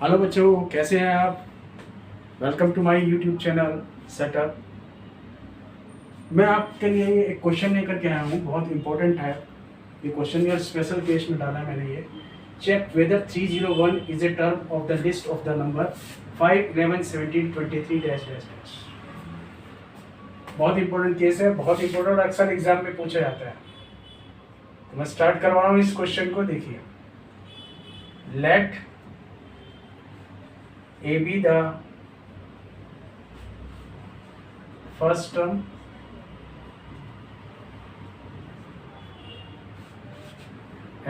Hello बच्चों, कैसे हैं आप। Welcome to my YouTube channel setup. मैं आपके लिए एक क्वेश्चन लेकर के आया हूँ, बहुत इंपॉर्टेंट है ये क्वेश्चन। ये स्पेशल केस में डाला है मैंने ये। Check whether 301 is a term of the list of the number 5, 11, 17, 23 dash dash dash. बहुत इंपॉर्टेंट केस है, बहुत इंपॉर्टेंट, अक्सर एग्जाम में पूछा जाता है। तो मैं स्टार्ट करवा रहा हूँ इस क्वेश्चन को। देखिए, let A be the first term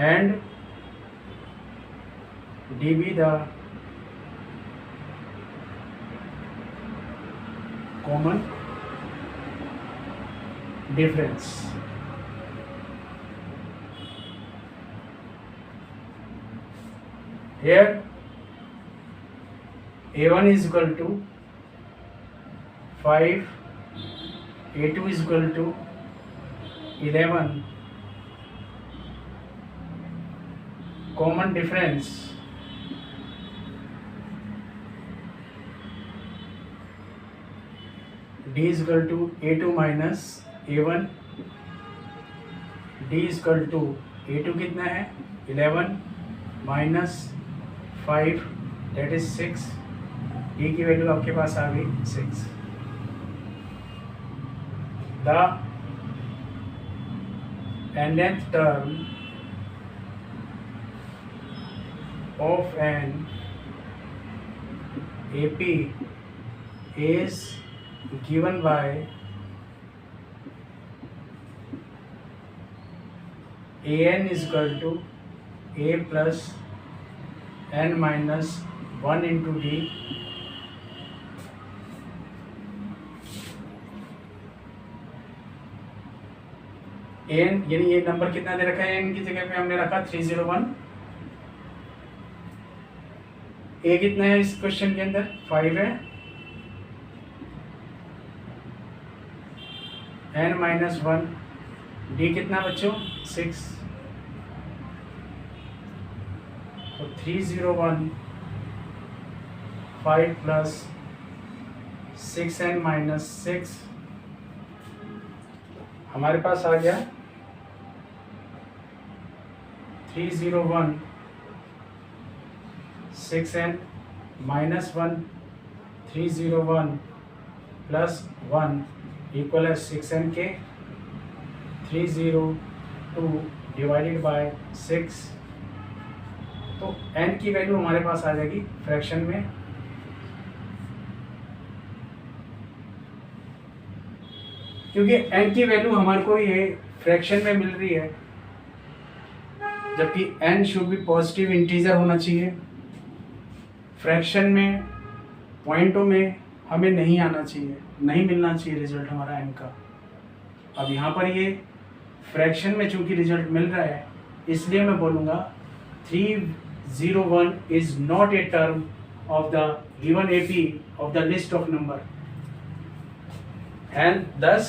and D be the common difference. Here A1 is equal to 5, A2 is equal to 11. Common difference D is equal to A2 minus A1. D is equal to A2 कितना है 11 minus 5 that is 6. D की value आपके पास आ गई 6. The nth term of an AP is given by an is equal to a plus n minus 1 into d. N यानी ये number कितना दे रखा है, एन की जगह पे हमने रखा 301. ए कितना है इस क्वेश्चन के अंदर 5 है. N minus 1. डी कितना बच्चों 6. तो 301 5 प्लस 6n माइनस 6 हमारे पास आ गया 301 6n माइनस 1 301 प्लस 1 इक्वल है 6n के 302 डिवाइडेड बाय 6. तो n की वैल्यू हमारे पास आ जाएगी फ्रैक्शन में. क्योंकि n की वैल्यू हमारे को ये फ्रैक्शन में मिल रही है, जबकि n should be positive integer होना चाहिए. फ्रैक्शन में पॉइंटों में हमें नहीं आना चाहिए, नहीं मिलना चाहिए रिजल्ट हमारा n का. अब यहाँ पर ये फ्रैक्शन में चूंकि रिजल्ट मिल रहा है, इसलिए मैं बोलूँगा 301 is not a term of the given AP of the list of number. And thus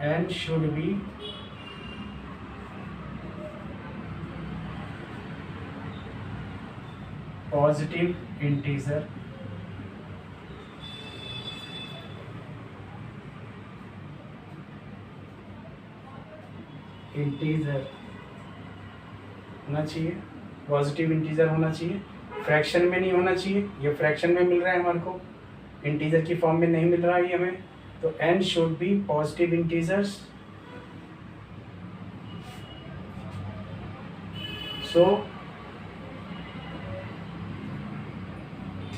n should be positive integer. होना चाहिए, पॉजिटिव इंटीजर होना चाहिए, फ्रैक्शन में नहीं होना चाहिए. ये फ्रैक्शन में मिल रहा है हमारे को, इंटीजर की फॉर्म में नहीं मिल रहा है हमें. तो n should be positive integers. So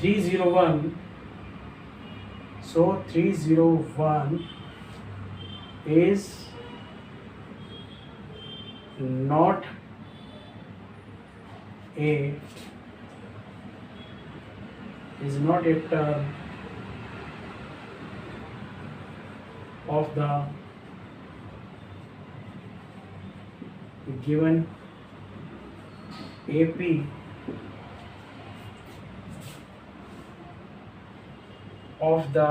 301 is not a term of the given AP of the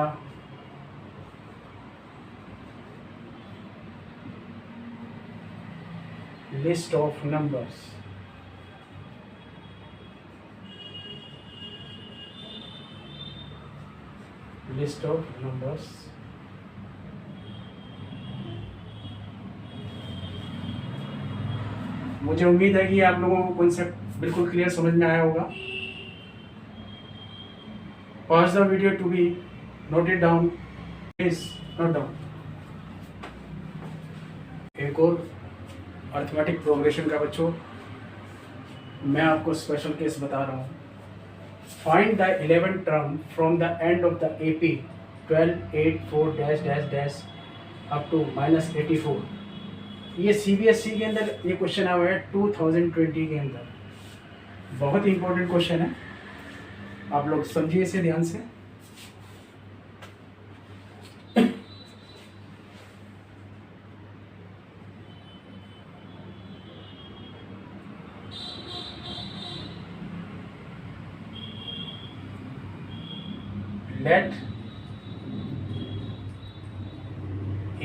list of numbers. List of numbers मुझे उम्मीद है कि आप लोगों को कॉन्सेप्ट बिल्कुल क्लियर समझ में आया होगा. Pause the video to be noted down. Please note down. एक और अर्थमेटिक प्रोग्रेशन का बच्चों मैं आपको स्पेशल केस बता रहा हूँ. Find the 11th term from the end of the AP 1284 dash dash dash up to -84. ये CBSE के अंदर ये क्वेश्चन आया हुआ है 2020 के अंदर. बहुत ही इंपॉर्टेंट क्वेश्चन है, आप लोग समझिए इसे ध्यान से. Let A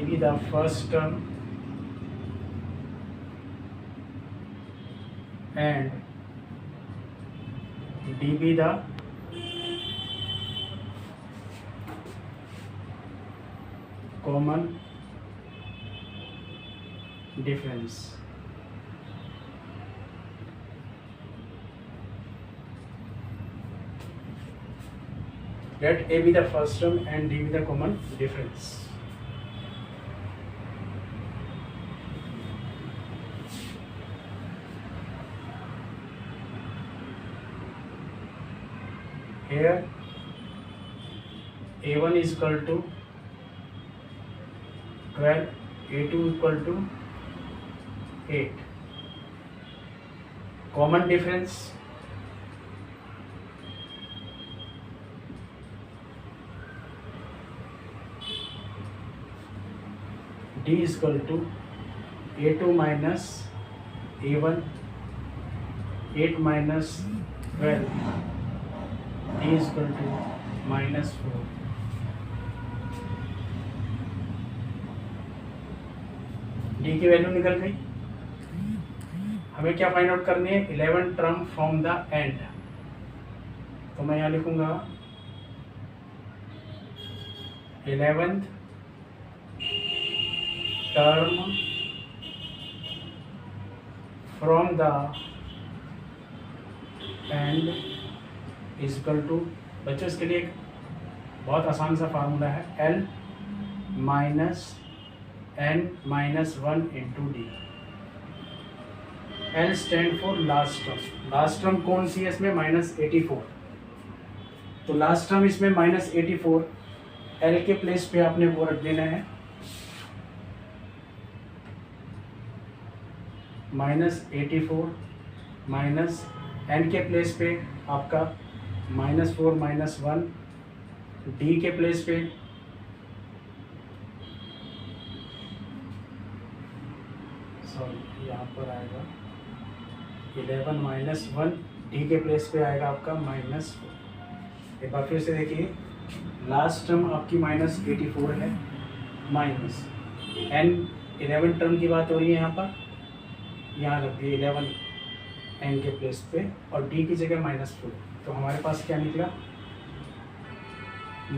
be the first term and D be the common difference. Let A be the first term and D be the common difference. Here A1 is equal to 12, A2 equal to 8. Common difference D is equal to A2 minus A1, 8 minus 12, D is equal to -4. D की value निकल गई. हमें क्या find out करनी है? 11 term from the and. तो मैं यहाँ लिखूंगा 11th term from the end is equal to, बच्चों इसके लिए एक बहुत आसान सा फार्मूला है, L minus N minus 1 into D. L stand for last term. Last term कौन सी है इसमें? -84. तो लास्ट टर्म इसमें -84. L के प्लेस पे आपने वो रख देना है -84 माइनस N के प्लेस पे आपका -4 माइनस 1, D के प्लेस पे सॉरी यहाँ पर आएगा 11 माइनस 1, D के प्लेस पे आएगा आपका -4. एक बार फिर से देखिए, लास्ट टर्म आपकी -84 है, माइनस N 11 टर्म की बात हो रही है यहाँ पर, यहाँ रख दिए 11 N के प्लेस पे और D की जगह -4. तो हमारे पास क्या निकला?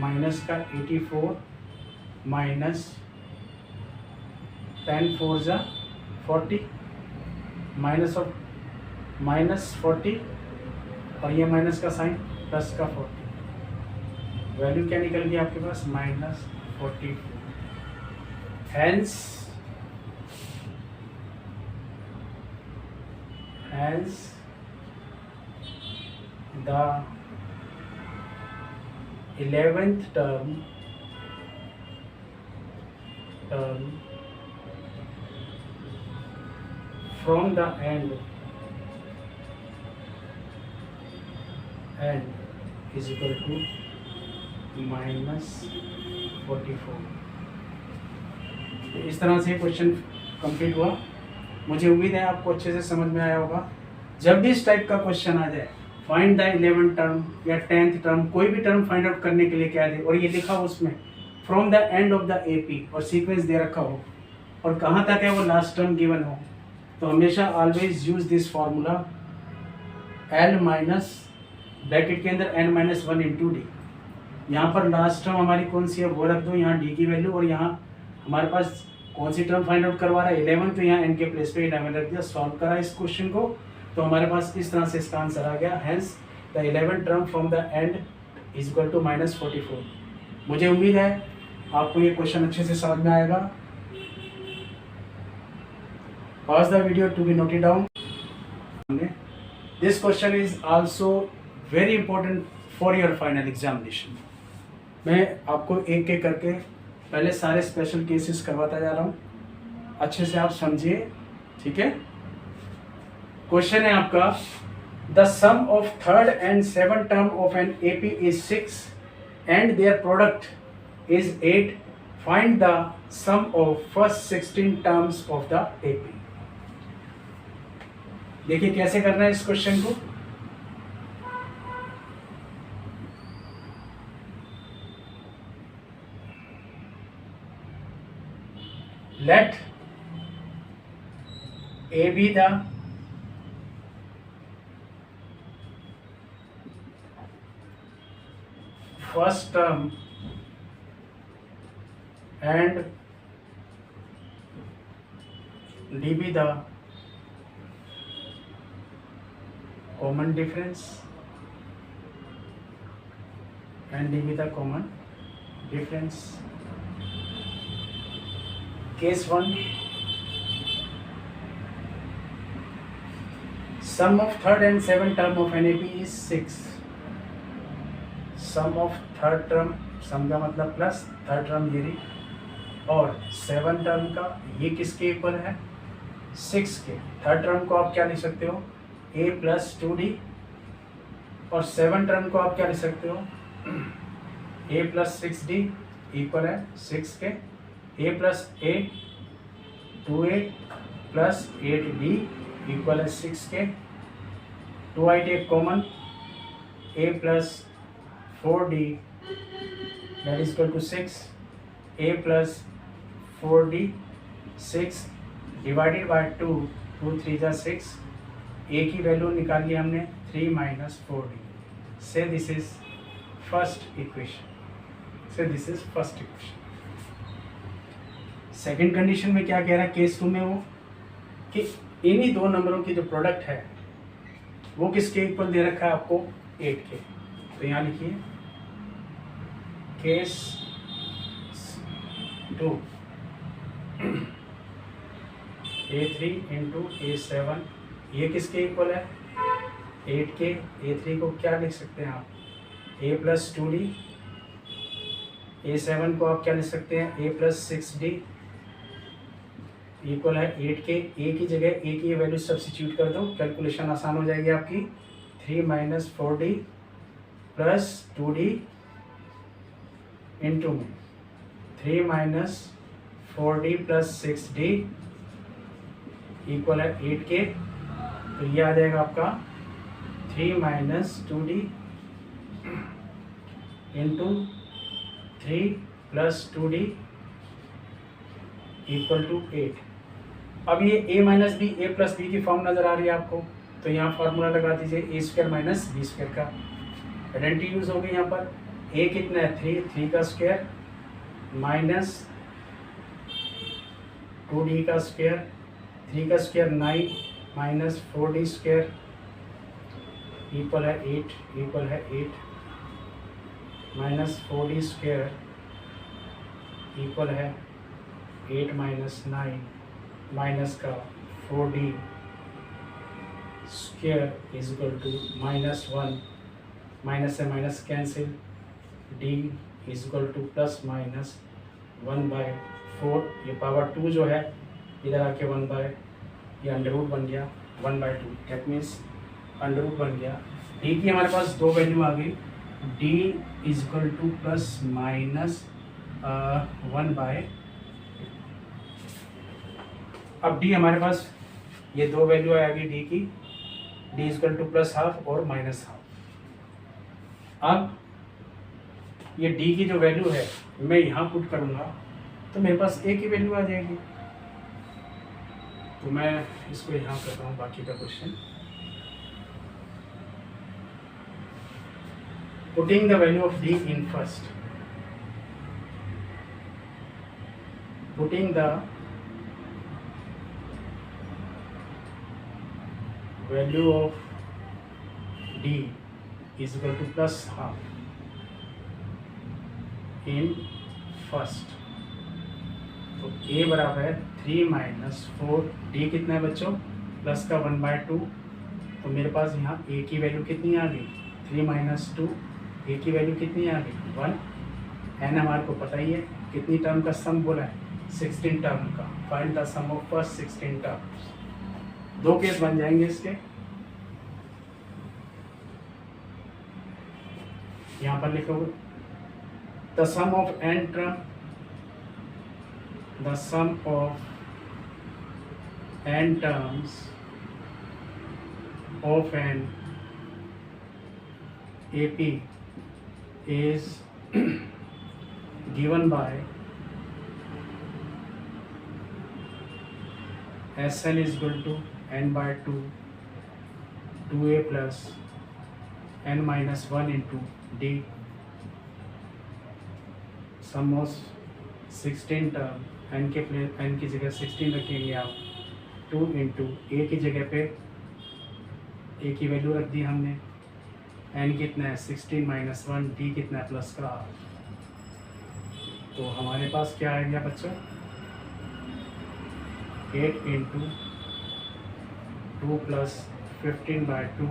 माइनस का 84 माइनस 10 4 जा 40 माइनस ऑफ -40 और ये माइनस का साइन प्लस का 40. वैल्यू क्या निकल गई आपके पास? -44. Hence the 11th term from the end is equal to -44. इस तरह से क्वेश्चन कंप्लीट हुआ. मुझे उम्मीद है आपको अच्छे से समझ में आया होगा. जब भी इस टाइप का क्वेश्चन आ जाए, फाइंड द 11th टर्म या 10th टर्म, कोई भी टर्म फाइंड आउट करने के लिए क्या दे और ये लिखा हो उसमें from the end of the AP और सीक्वेंस दे रखा हो और कहाँ तक है वो लास्ट टर्म गिवन हो, तो हमेशा always use this formula L minus bracket के अंदर n-1 इंटू डी। यहाँ पर लास्ट टर्म हमारी कौन सी है वो रख दो, यहाँ डी की वैल्यू, और यहाँ हमारे पास कौन सी टर्म फाइंड आउट करवा रहा है 11, तो यहाँ n के प्लेस पे 11 रख दिया। सॉल्व करा इस क्वेश्चन को तो हमारे पास इस तरह से इसका आंसर आ गया। Hence the 11 term from the end is equal to -44। मुझे उम्मीद है आपको ये क्वेश्चन अच्छे से समझ में आएगा। Pause the video to be noted down. This question is also very important for your final examination. मैं आपको एक एक करके पहले सारे स्पेशल केसेस करवाता जा रहा हूँ, अच्छे से आप समझिए, ठीक है। क्वेश्चन है आपका, the sum of third and seven term of an AP is 6 and their product is 8, find the sum of first 16 terms of the AP। देखिए कैसे करना है इस क्वेश्चन को। Let A be the first term and D be the common difference and D be the common difference. Case 1, sum of third and seventh term of an AP is 6. Sum of third term, sum का मतलब plus third term ये रही, और seven term का ये किसके equal है 6 के। थर्ड टर्म को आप क्या लिख सकते हो A + 2D, और सेवन टर्म को आप क्या लिख सकते हो A + 6D इक्वल है 6 के। A + A 2A + 8D equal है 6 के। 2I take common, A + 4D that is equal to 6, A + 4D 6 divided by 2, 2 3 जा 6, A की वैल्यू निकाली हमने 3 - 4D। से this is first equation, second condition में क्या कह रहा है केस 2 में वो कि इन्हीं दो नंबरों की जो प्रोडक्ट है वो किसके इक्वल दे रखा है आपको 8 के। तो यहाँ लिखिए केस 2 A3 × A7 ये किसके इक्वल है 8 के। A3 को क्या लिख सकते हैं आप A + 2D, A7 को आप क्या लिख सकते हैं A + 6D इक्वल है 8 के। A की जगह A की वैल्यू सब्सिट्यूट कर दो, कैलकुलेशन आसान हो जाएगी आपकी। 3 - 4D + 2D into 3 - 4D + 6D equal है 8 के। तो ये आ जाएगा आपका 3 - 2D into 3 + 2D equal to 8। अब ये A - B A + B की फॉर्म नज़र आ रही है आपको, तो यहाँ फार्मूला लगा दीजिए A² - B² का। आइडेंटिटी यूज़ हो गई यहाँ पर। A कितना है 3 का स्क्वायर माइनस 2D का स्क्वायर, 3 का स्क्वायर 9 माइनस 4D² इक्वल है 8 माइनस 4D² इक्वल है 8 - 9 माइनस का 4D² is equal to -1, minus से minus cancel, D is equal to +/(1/4), ये पावर 2 जो है इधर आके 1/, ये अंडर रूट बन गया 1/2, दैट मीन्स अंडर रूट बन गया। D की हमारे पास दो वैल्यू आ गई, D इज इक्वल टू +/(1/। अब D हमारे पास ये दो वैल्यू आ गई D की, D इज इक्वल टू +½ और -½ अब ये डी की जो वैल्यू है मैं यहाँ पुट करूँगा तो मेरे पास ए की वैल्यू आ जाएगी। तो मैं इसको यहाँ करता हूँ बाकी का question. Putting the value of D in first, putting the value of D is equal two plus half in first. तो a बराबर है 3 माइनस 4, डी कितना है बच्चों प्लस का 1/2। तो मेरे पास यहाँ a की वैल्यू कितनी आ गई 3 माइनस 2, a की वैल्यू कितनी आ गई 1। n हमारे को पता ही है कितनी टर्म का सम बोला है 16 टर्म का। Find the sum of first 16 terms. दो केस बन जाएंगे इसके। यहाँ पर लिखोगे the sum of n term, the sum of n terms of an AP is given by Sn is equal to n/2 2a plus n minus 1 into d, sum of 16 term n की जगह 16 रखेंगे आप, 2 into ए की जगह पे a की value रख दी हमने, n कितना है 16 माइनस 1, d कितना है प्लस का 8। तो हमारे पास क्या आ गया बच्चों 8 इंटू 2 प्लस 15/2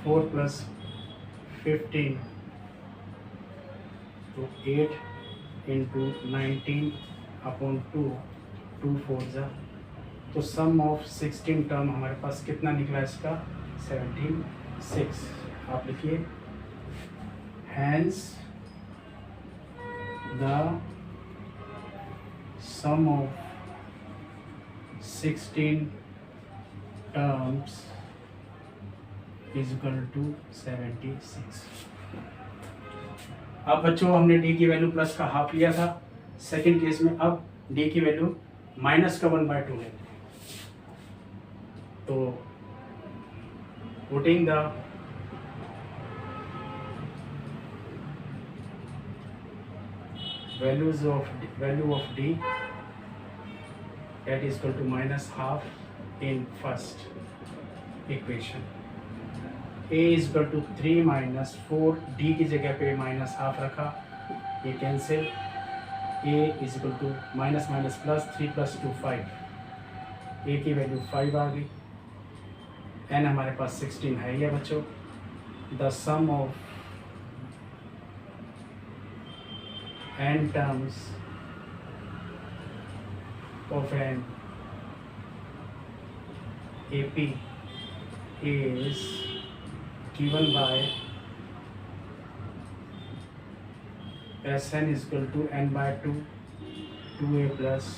4 प्लस 15, तो 8 इंटू 19/2, 2 4 जा। तो सम ऑफ 16 टर्म हमारे पास कितना निकला इसका 76। आप लिखिए hence the sum of 16 terms is equal to 76। अब बच्चों हमने d की वैल्यू प्लस का हाफ लिया था सेकंड केस में, अब d की वैल्यू माइनस का 1/2 लेते हैं। तो putting the value of d that is equal to minus half in first equation, a is equal to 3 minus 4, d की जगह पे माइनस हाफ रखा, ये cancel, a is equal to minus minus plus 3 plus 2 5, a की value 5 आ गई, n हमारे पास 16 है ये बच्चों। The sum of n terms of an AP is given by Sn is equal to n/2, 2a plus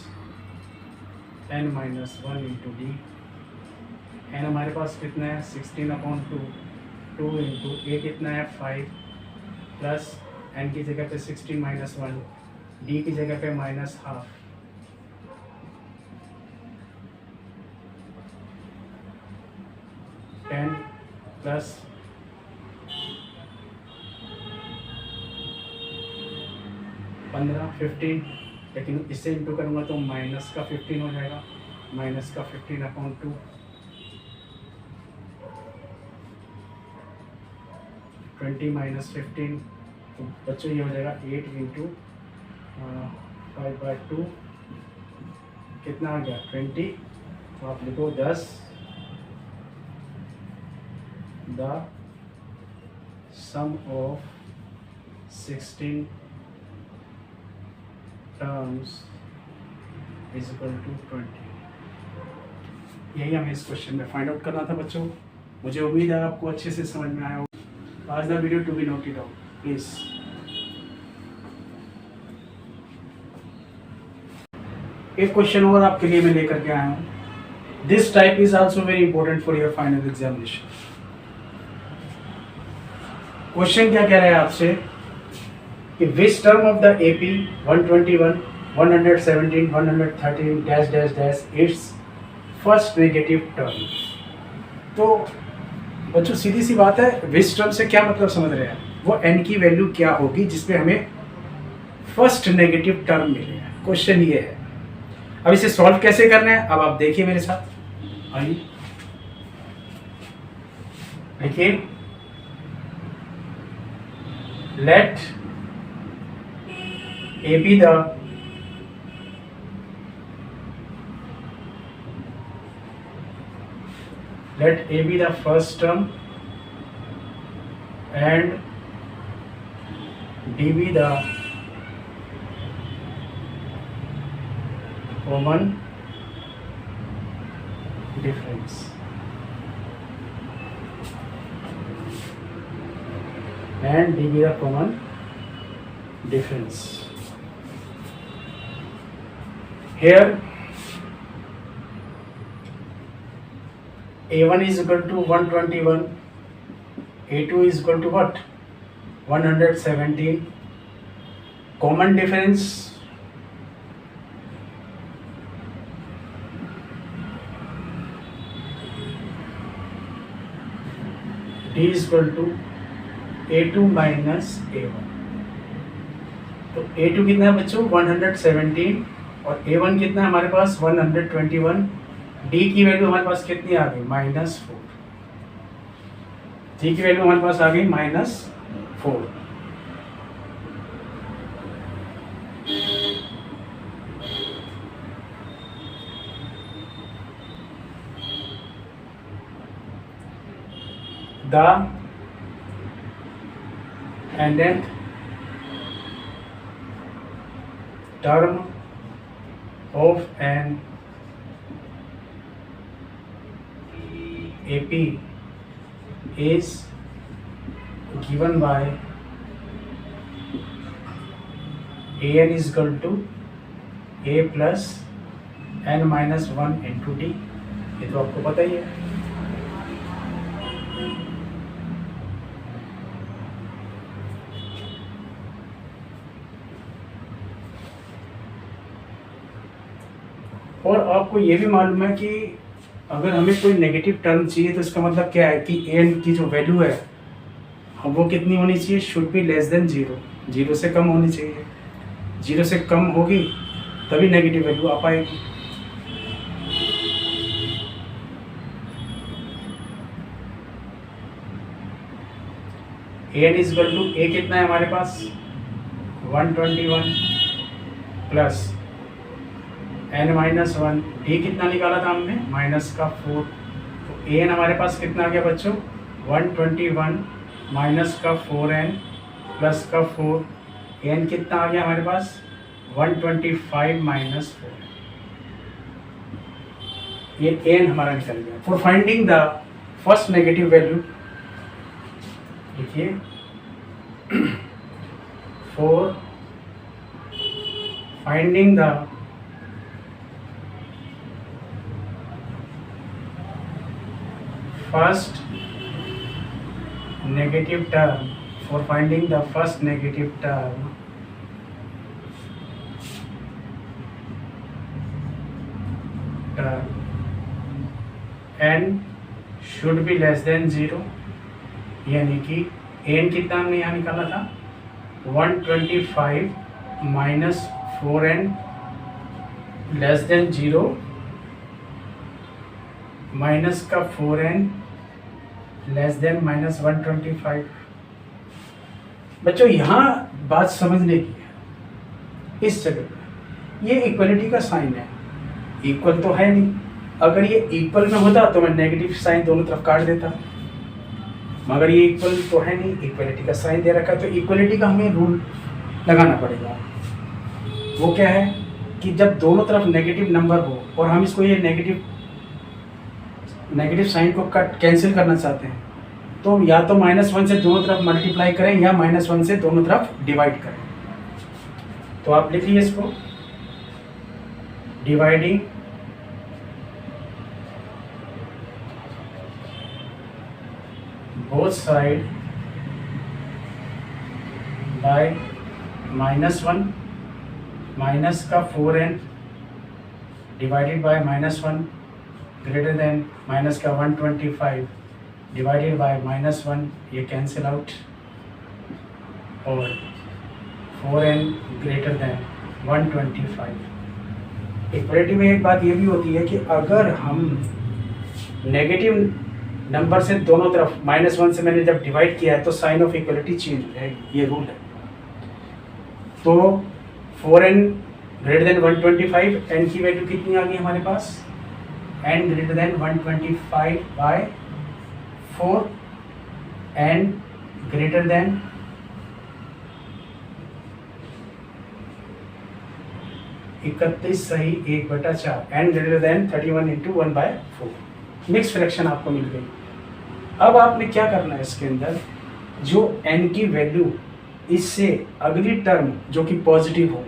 n minus 1 into d। n हमारे पास कितना है 16/2, 2 इंटू a कितना है 5 प्लस n की जगह पे 16 माइनस 1, d की जगह पे माइनस हाफ, प्लस 15, लेकिन इससे इंटू करूँगा तो माइनस का 15 हो जाएगा, माइनस का 15/2, 20 माइनस 15, तो बच्चों ये हो जाएगा 8 इंटू 5/2 कितना आ गया 20। तो आप लिखो 10 the sum of 16 terms is equal to 20। यही हमें इस क्वेश्चन में फाइंड आउट करना था बच्चों। मुझे उम्मीद है आपको अच्छे से समझ में आया हो। आज the video to be noted out please. एक क्वेश्चन और आपके लिए मैं लेकर के आया हूँ। This type is also very important for your final examination. Question क्या कह रहा है आपसे कि which term of the AP 121, 117, 113 dash dash dash it's first negative term. तो बच्चों सीधी सी बात है, विच टर्म से क्या मतलब समझ रहे हैं, वो n की वैल्यू क्या होगी जिसपे हमें फर्स्ट नेगेटिव टर्म मिले। क्वेश्चन ये है। अब इसे सॉल्व कैसे करना है, अब आप देखिए मेरे साथ, आइए देखिए। Let A be the first term and D be the common difference। and D be the common difference। Here A1 is equal to 121, A2 is equal to what, 117, common difference D is equal to A2 minus A1। तो A2 कितना है बच्चों 117 और A1 कितना है हमारे पास 121। D की value हमारे पास कितनी आ गई -4। D की वैल्यू हमारे पास आ गई -4। The nth term of an AP is given by an is equal to a plus n minus 1 into d। ये तो आपको पता ही है। और आपको ये भी मालूम है कि अगर हमें कोई नेगेटिव टर्म चाहिए तो इसका मतलब क्या है कि एन की जो वैल्यू है वो कितनी होनी चाहिए, शुड बी लेस देन 0, 0 से कम होनी चाहिए। 0 से कम होगी तभी नेगेटिव वैल्यू आ पाएगी। एन इज इक्वल टू ए कितना है हमारे पास 121 प्लस n माइनस 1, डी कितना निकाला था हमने -4। तो एन हमारे पास कितना आ गया बच्चों 121 माइनस का 4n प्लस का 4, एन कितना आ गया हमारे पास 125 माइनस 4। ये एन हमारा निकल गया। For finding the first negative value देखिए, for finding the first negative term, for finding the first negative term n should be less than 0, यानी कि n कितना हमने यहाँ निकाला था 125 minus 4n less than 0 minus का 4n लेस देन -125। बच्चों यहाँ बात समझने की है। इस जगह ये इक्वलिटी का साइन है, इक्वल तो है नहीं। अगर ये इक्वल में होता तो मैं नेगेटिव साइन दोनों तरफ काट देता, मगर ये इक्वल तो है नहीं, इक्वलिटी का साइन दे रखा है। तो इक्वलिटी का हमें रूल लगाना पड़ेगा। वो क्या है कि जब दोनों तरफ नेगेटिव नंबर हो और हम इसको ये नेगेटिव साइन को कट कैंसिल करना चाहते हैं तो या तो -1 से दोनों तरफ मल्टीप्लाई करें या -1 से दोनों तरफ डिवाइड करें। तो आप लिखिए इसको, dividing both side by -1 minus का 4n divided by -1 greater than minus का 125 डिवाइडेड बाय -1, ये कैंसिल आउट, और 4n ग्रेटर देन 125। इक्वलिटी में एक बात ये भी होती है कि अगर हम नेगेटिव नंबर से दोनों तरफ -1 से मैंने जब डिवाइड किया है तो साइन ऑफ इक्वलिटी चेंज हो जाएगी, ये रूल है। तो 4n ग्रेटर देन 125, n की वैल्यू कितनी आ गई हमारे पास, n greater than 125 by 4, n greater than 31 सही 1/4, n greater than 31 into 1/4, mix fraction आपको मिल गई। अब आपने क्या करना है, इसके अंदर जो n की वैल्यू इससे अगली टर्म जो कि पॉजिटिव हो,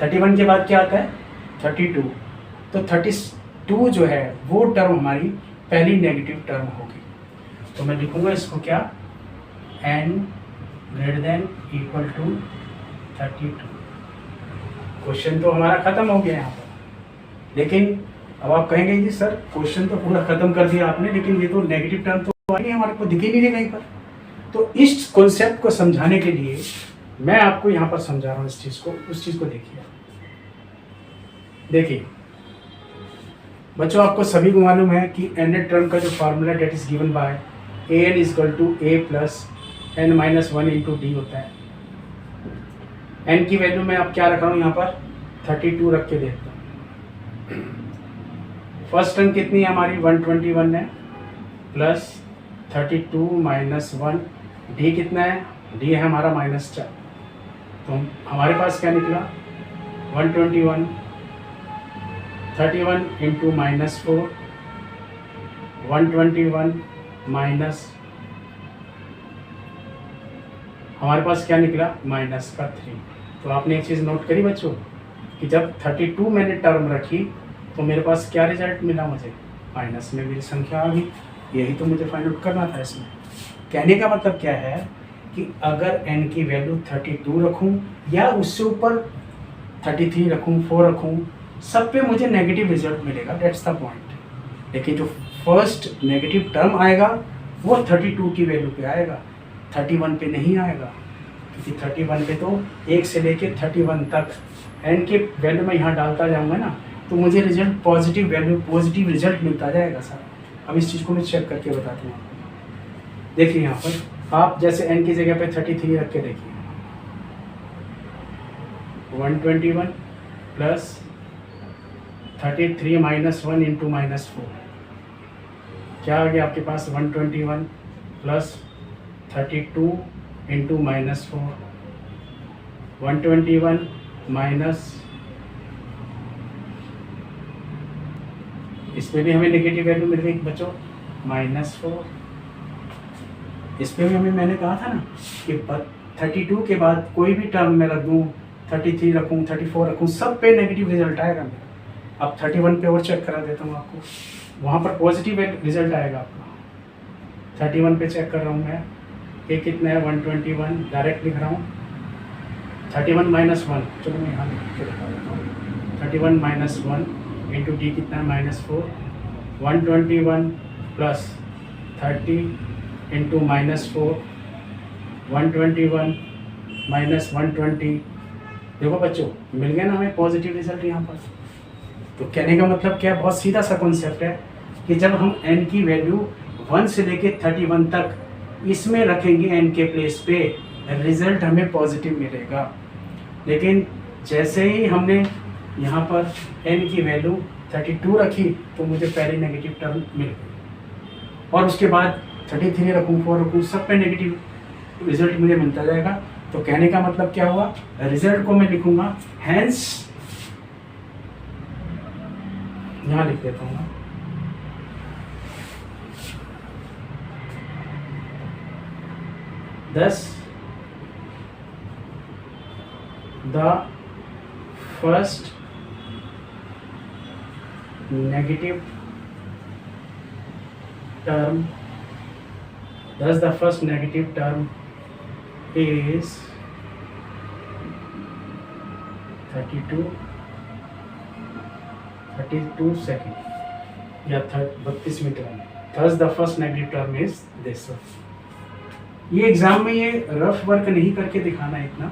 31 के बाद क्या आता है 32, तो 32 जो है वो टर्म हमारी पहली नेगेटिव टर्म होगी। तो मैं लिखूंगा इसको क्या, n greater than equal to 32। Question तो हमारा खत्म हो गया यहाँ पर, लेकिन अब आप कहेंगे जी सर क्वेश्चन तो पूरा खत्म कर दिया आपने, लेकिन ये तो नेगेटिव टर्म तो आई हमारे को दिखे नहीं कहीं पर। तो इस कॉन्सेप्ट को समझाने के लिए मैं आपको यहाँ पर समझा रहा हूँ इस चीज़ को, उस चीज़ को देखिए बच्चों, आपको सभी को मालूम है कि nth टर्म का जो formula that is given by an equal to a plus n-1 into D होता है। n की वैल्यू में आप क्या रख रहा हूँ यहाँ पर 32 रख के देखता हूँ। फर्स्ट टर्म कितनी है हमारी 121 है, प्लस 32 माइनस 1, डी कितना है, डी है हमारा -4, तो हमारे पास क्या निकला 121, 31 इंटू -4, 121 माइनस हमारे पास क्या निकला -3। तो आपने एक चीज़ नोट करी बच्चों कि जब 32 मैंने टर्म रखी तो मेरे पास क्या रिजल्ट मिला, मुझे माइनस में मेरी संख्या आ गई। यही तो मुझे फाइंड आउट करना था इसमें। कहने का मतलब क्या है कि अगर n की वैल्यू 32 रखूं या उससे ऊपर 33 रखूं, 4 रखूं, सब पे मुझे नेगेटिव रिजल्ट मिलेगा, दैट्स द पॉइंट। लेकिन जो फर्स्ट नेगेटिव टर्म आएगा वो 32 की वैल्यू पे आएगा, 31 पे नहीं आएगा, क्योंकि 31 पे तो 1 से लेके 31 तक n के वैल्यू में यहाँ डालता जाऊँगा ना, तो मुझे result positive value, positive result मिलता जाएगा सर। अब इस चीज़ को मैं चेक करके बताता हूँ। देखिए यहाँ पर आप जैसे n की जगह पे 33 रख के देखिए, 121 प्लस 33 माइनस 1 इंटू -4, क्या आ गया आपके पास 121 प्लस 32 इंटू -4, 121 माइनस, इसमें भी हमें नेगेटिव वैल्यू मिल गई बच्चों -4। इस पर भी हमें मैंने कहा था ना कि 32 के बाद कोई भी टर्म मैं रख दूँ, 33 रखूँ, 34 रखूँ, सब पे नेगेटिव रिजल्ट आएगा मेरा। अब 31 पे और चेक करा देता हूँ आपको, वहाँ पर पॉजिटिव रिजल्ट आएगा आपका। 31 पे चेक कर रहा हूँ मैं, ये कितना है 121, डायरेक्ट लिख रहा हूँ 31 माइनस 1, चलो मैं यहाँ लिख के दिखा देता हूँ। 31 माइनस 1 इंटू डी कितना है -4, 121 प्लस 30 इंटू -4, 121 माइनस 120। देखो बच्चों मिल गया ना हमें पॉजिटिव रिजल्ट यहाँ पर। तो कहने का मतलब क्या, बहुत सीधा सा कॉन्सेप्ट है कि जब हम n की वैल्यू 1 से लेके 31 तक इसमें रखेंगे n के प्लेस पे, रिजल्ट हमें पॉजिटिव मिलेगा। लेकिन जैसे ही हमने यहाँ पर n की वैल्यू 32 रखी तो मुझे पहले नेगेटिव टर्म मिल गई, और उसके बाद 33 रखूँ, 4 रखूँ, सब पे नेगेटिव रिजल्ट मुझे मिलता जाएगा। तो कहने का मतलब क्या हुआ, रिजल्ट को मैं लिखूंगा हैंस, यहाँ लिख देता हूँ thus the first negative term is 32 second या 32 मीटर में। Thus the first negative term is this. ये एग्जाम में ये रफ वर्क नहीं करके दिखाना है इतना,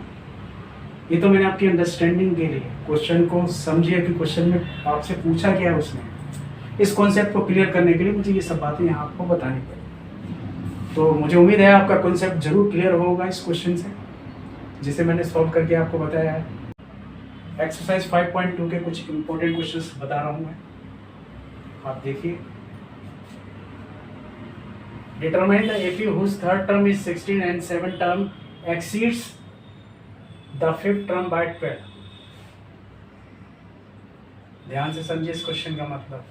ये तो मैंने आपकी अंडरस्टैंडिंग के लिए क्वेश्चन को समझिए कि क्वेश्चन में आपसे पूछा क्या है उसने, इस कॉन्सेप्ट को क्लियर करने के लिए मुझे ये सब बातें यहाँ आपको बतानी पड़ी। तो मुझे उम्मीद है आपका कॉन्सेप्ट जरूर क्लियर होगा इस क्वेश्चन से, जिसे मैंने सॉल्व करके आपको बताया है। एक्सरसाइज 5.2 के कुछ इंपॉर्टेंट क्वेश्चंस बता रहा हूँ मैं, आप देखिए। Determine the AP whose third term is 16 and seven term exceeds the fifth term by 12। ध्यान से समझिए इस क्वेश्चन का मतलब।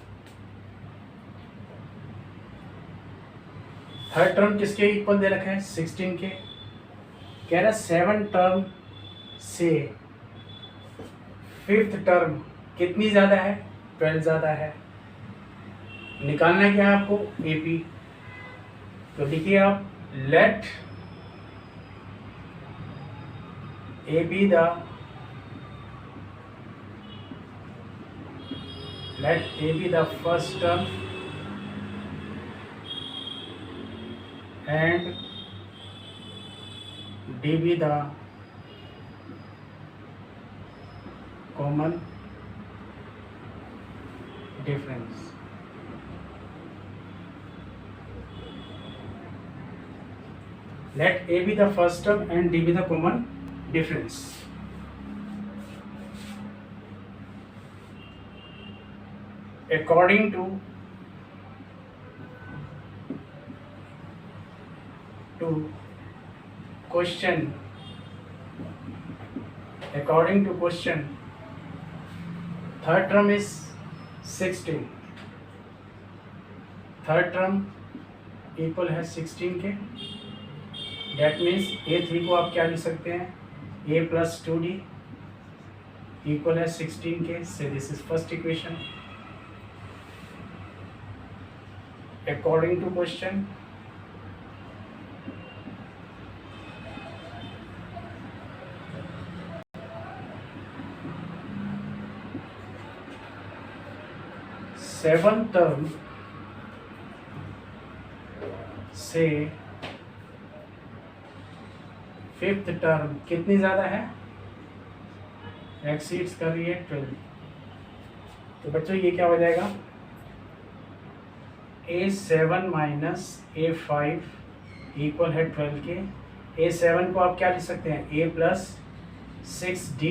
थर्ड टर्म किसके इक्वल दे रखा है? 16 के। कह रहा है 7 टर्म से फिफ्थ टर्म कितनी ज्यादा है? 12 ज्यादा है। निकालना क्या है आपको? एपी। तो लिखिए आप, let A be the first term and D be the common difference. Let A be the first term and D be the common difference. According to question, third term is 16. Third term equal है 16 के। That means A3 को आप क्या लिख सकते हैं? A plus 2D equal है 16 के। से this is first equation. According to question, seven term से फिफ्थ टर्म कितनी ज्यादा है? एक्सीड्स कर रही है 12। तो बच्चों ये क्या हो जाएगा? A7 माइनस A5 इक्वल है 12 के। A7 को आप क्या लिख सकते हैं? A plus 6D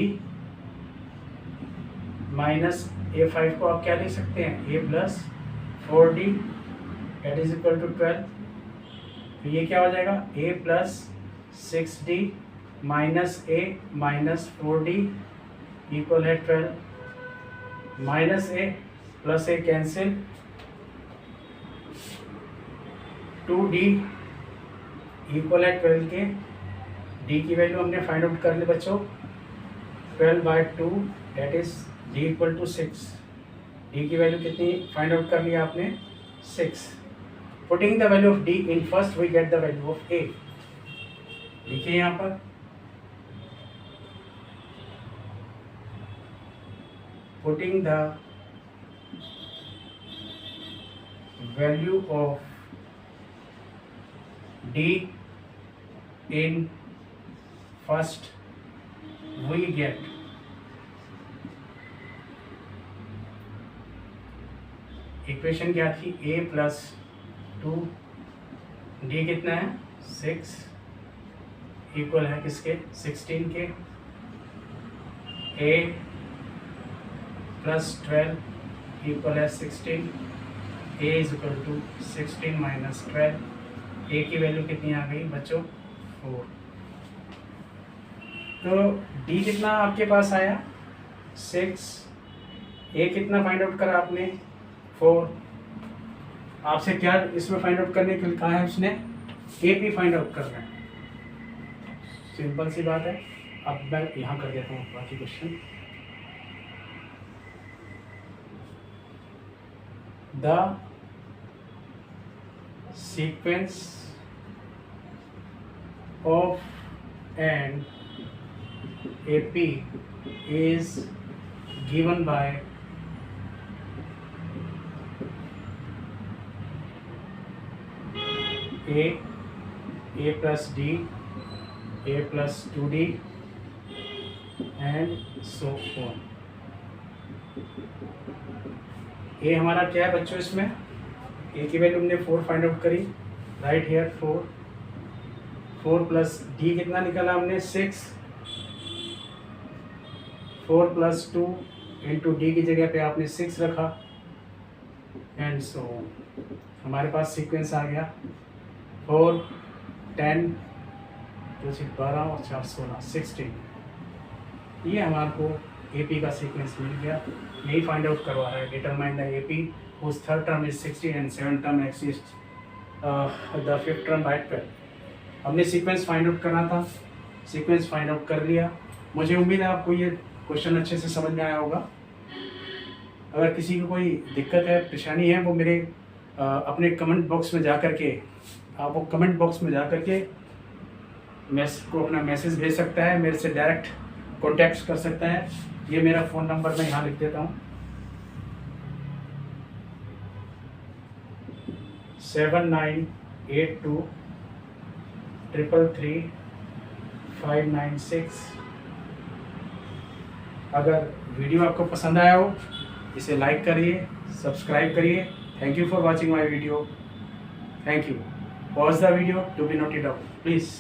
minus A5 को आप क्या लिख सकते हैं? A plus 4D that is equal to 12। तो ये क्या हो जाएगा? A plus 6D minus A minus 4D equal है 12। Minus A plus A cancel, 2D equal है 12 के। D की वैल्यू हमने फाइंड आउट कर ली बच्चों, 12/2 that is D equal to 6। D की वैल्यू कितनी फाइंड आउट कर लिया आपने? 6। Putting the value of D in first we get the value of A। लिखिए यहाँ पर, putting the value of D in first we get equation क्या थी? A प्लस 2, D कितना है? 6 इक्वल है किसके? 16 के। A प्लस 12 इक्वल है 16। A is equal to 16 minus 12। A की वैल्यू कितनी आ गई बच्चों? 4। तो D कितना आपके पास आया? 6। A कितना फाइंड आउट करा आपने? 4। आपसे क्या इसमें फाइंड आउट करने के लिए कहा है उसने? AP फाइंड आउट करना है। सिंपल सी बात है। अब मैं यहाँ कर देता हूँ बाकी question. The sequence of and AP is given by A plus D, A plus 2D and so on. ए हमारा क्या है बच्चों, इसमें ए की वैल्यू हमने 4 फाइंड आउट करी, राइट हेयर 4 प्लस डी कितना निकाला हमने 6, 4 प्लस 2 इंटू डी की जगह पे आपने 6 रखा एंड सो हमारे पास सीक्वेंस आ गया 4, 10, 12 और 4, 16, 16। ये हमारे को AP का सीक्वेंस मिल गया। यही फाइंड आउट करवा रहा है, determine the AP whose third term is 60 and 7th term exists, the 5th term by 12। हमने सीक्वेंस फाइंड आउट करना था, सीक्वेंस फाइंड आउट कर लिया। मुझे उम्मीद है आपको ये क्वेश्चन अच्छे से समझ में आया होगा। अगर किसी को कोई दिक्कत है, परेशानी है, वो मेरे अपने कमेंट बॉक्स में जा कर के, आप वो कमेंट बॉक्स में जा कर के को अपना मैसेज भेज सकता है, मेरे से डायरेक्ट कॉन्टैक्ट कर सकता है। ये मेरा फ़ोन नंबर मैं यहाँ लिख देता हूँ 7982333596। अगर वीडियो आपको पसंद आया हो इसे लाइक करिए, सब्सक्राइब करिए। Thank you for watching my video. Thank you. Pause the video to be noted out please.